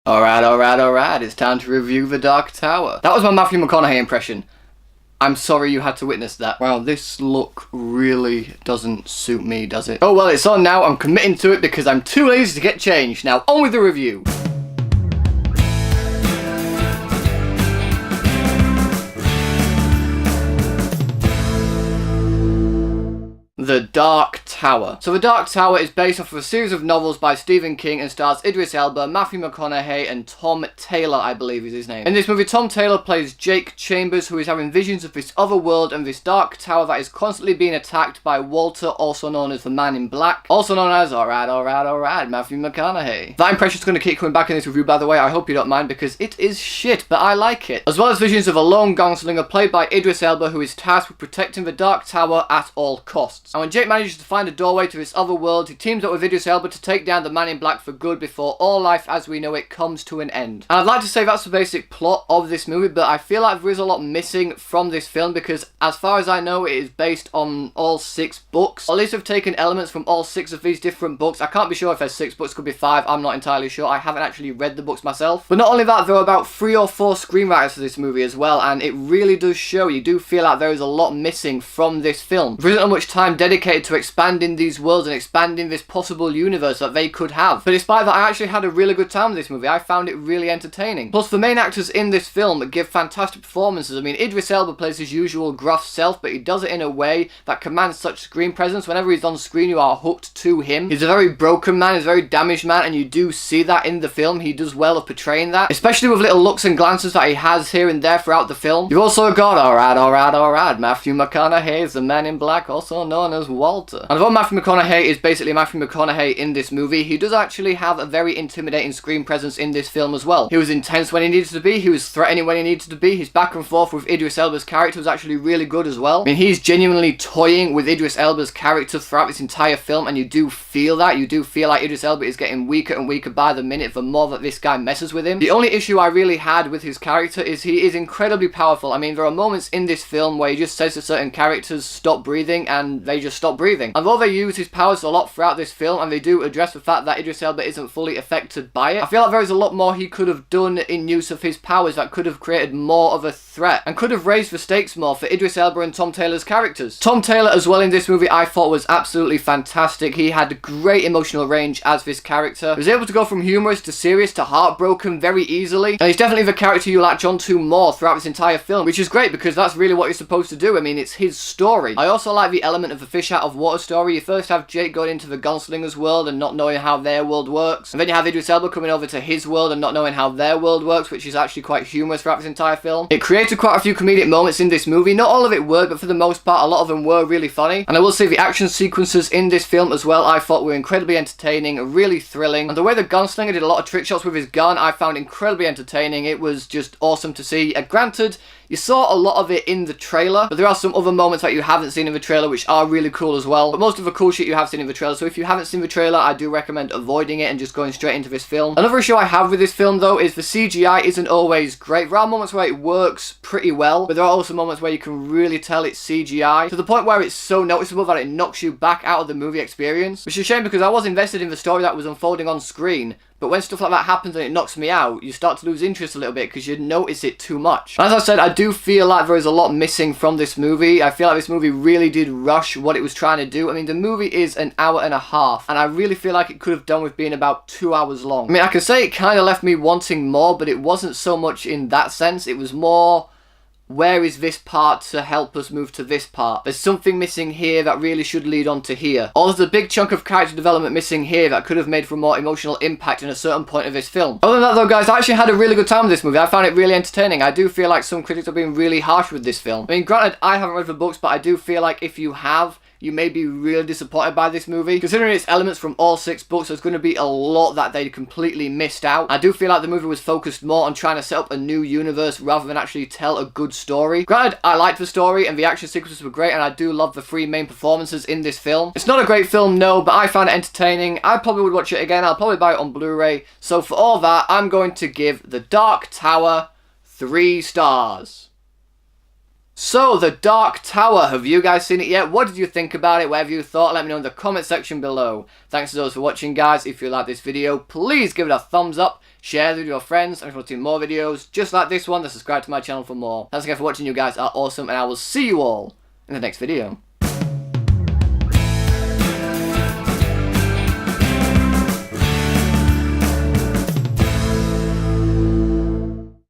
Alright, it's time to review The Dark Tower. That was my Matthew McConaughey impression. I'm sorry you had to witness that. Wow, this look really doesn't suit me, does it? Oh well, it's on now. I'm committing to it because I'm too lazy to get changed. Now, on with the review. The Dark Tower. So The Dark Tower is based off of a series of novels by Stephen King and stars Idris Elba, Matthew McConaughey and Tom Taylor, I believe is his name. In this movie, Tom Taylor plays Jake Chambers, who is having visions of this other world and this dark tower that is constantly being attacked by Walter, also known as the Man in Black, also known as, alright, Matthew McConaughey. That impression's going to keep coming back in this review, by the way. I hope you don't mind because it is shit, but I like it. As well as visions of a lone gunslinger played by Idris Elba, who is tasked with protecting the Dark Tower at all costs. And when Jake manages to find a doorway to this other world, he teams up with Idris Elba to take down the Man in Black for good before all life as we know it comes to an end. And I'd like to say that's the basic plot of this movie, but I feel like there is a lot missing from this film because as far as I know, it is based on all 6 books. Or at least I've taken elements from all 6 of these different books. I can't be sure if there's 6 books, could be 5, I'm not entirely sure. I haven't actually read the books myself. But not only that, there are about 3 or 4 screenwriters for this movie as well, and it really does show. You do feel like there is a lot missing from this film. There isn't much time dedicated to expanding these worlds and expanding this possible universe that they could have. But despite that, I actually had a really good time with this movie. I found it really entertaining. Plus, the main actors in this film give fantastic performances. I mean, Idris Elba plays his usual gruff self, but he does it in a way that commands such screen presence. Whenever he's on screen, you are hooked to him. He's a very broken man, he's a very damaged man, and you do see that in the film. He does well of portraying that, especially with little looks and glances that he has here and there throughout the film. You've also got, alright, Matthew McConaughey is the Man in Black, also known as Walter. And although Matthew McConaughey is basically Matthew McConaughey in this movie, he does actually have a very intimidating screen presence in this film as well. He was intense when he needed to be, he was threatening when he needed to be, his back and forth with Idris Elba's character was actually really good as well. I mean, he's genuinely toying with Idris Elba's character throughout this entire film, and you do feel that. You do feel like Idris Elba is getting weaker and weaker by the minute the more that this guy messes with him. The only issue I really had with his character is he is incredibly powerful. I mean, there are moments in this film where he just says to certain characters, stop breathing, and they just stop breathing. And though they use his powers a lot throughout this film, and they do address the fact that Idris Elba isn't fully affected by it, I feel like there is a lot more he could have done in use of his powers that could have created more of a threat, and could have raised the stakes more for Idris Elba and Tom Taylor's characters. Tom Taylor as well in this movie I thought was absolutely fantastic. He had great emotional range as this character. He was able to go from humorous to serious to heartbroken very easily, and he's definitely the character you latch onto more throughout this entire film, which is great because that's really what you're supposed to do. I mean, it's his story. I also like the element of the fish out of water story. You first have Jake going into the gunslinger's world and not knowing how their world works, and then you have Idris Elba coming over to his world and not knowing how their world works, which is actually quite humorous throughout this entire film. It created quite a few comedic moments in this movie. Not all of it worked, but for the most part, a lot of them were really funny. And I will say the action sequences in this film as well, I thought were incredibly entertaining, really thrilling. And the way the gunslinger did a lot of trick shots with his gun, I found incredibly entertaining. It was just awesome to see. Granted, you saw a lot of it in the trailer, but there are some other moments that you haven't seen in the trailer which are really cool as well. But most of the cool shit you have seen in the trailer, so if you haven't seen the trailer, I do recommend avoiding it and just going straight into this film. Another issue I have with this film though is the CGI isn't always great. There are moments where it works pretty well, but there are also moments where you can really tell it's CGI, to the point where it's so noticeable that it knocks you back out of the movie experience, which is a shame because I was invested in the story that was unfolding on screen. But when stuff like that happens and it knocks me out, you start to lose interest a little bit because you notice it too much. As I said, I do feel like there is a lot missing from this movie. I feel like this movie really did rush what it was trying to do. I mean, the movie is an hour and a half, and I really feel like it could have done with being about 2 hours long. I mean, I can say it kind of left me wanting more, but it wasn't so much in that sense. It was more, where is this part to help us move to this part? There's something missing here that really should lead on to here. Or there's a big chunk of character development missing here that could have made for a more emotional impact in a certain point of this film. Other than that though guys, I actually had a really good time with this movie. I found it really entertaining. I do feel like some critics are being really harsh with this film. I mean, granted, I haven't read the books, but I do feel like if you have, you may be really disappointed by this movie. Considering its elements from all 6 books, there's going to be a lot that they completely missed out. I do feel like the movie was focused more on trying to set up a new universe rather than actually tell a good story. Granted, I liked the story and the action sequences were great, and I do love the 3 main performances in this film. It's not a great film, no, but I found it entertaining. I probably would watch it again. I'll probably buy it on Blu-ray. So for all that, I'm going to give The Dark Tower 3 stars. So, The Dark Tower, have you guys seen it yet? What did you think about it? Whatever you thought, let me know in the comment section below. Thanks to those for watching, guys. If you like this video, please give it a thumbs up. share it with your friends, and if you want to see more videos just like this one, then subscribe to my channel for more. Thanks again for watching, you guys are awesome, and I will see you all in the next video.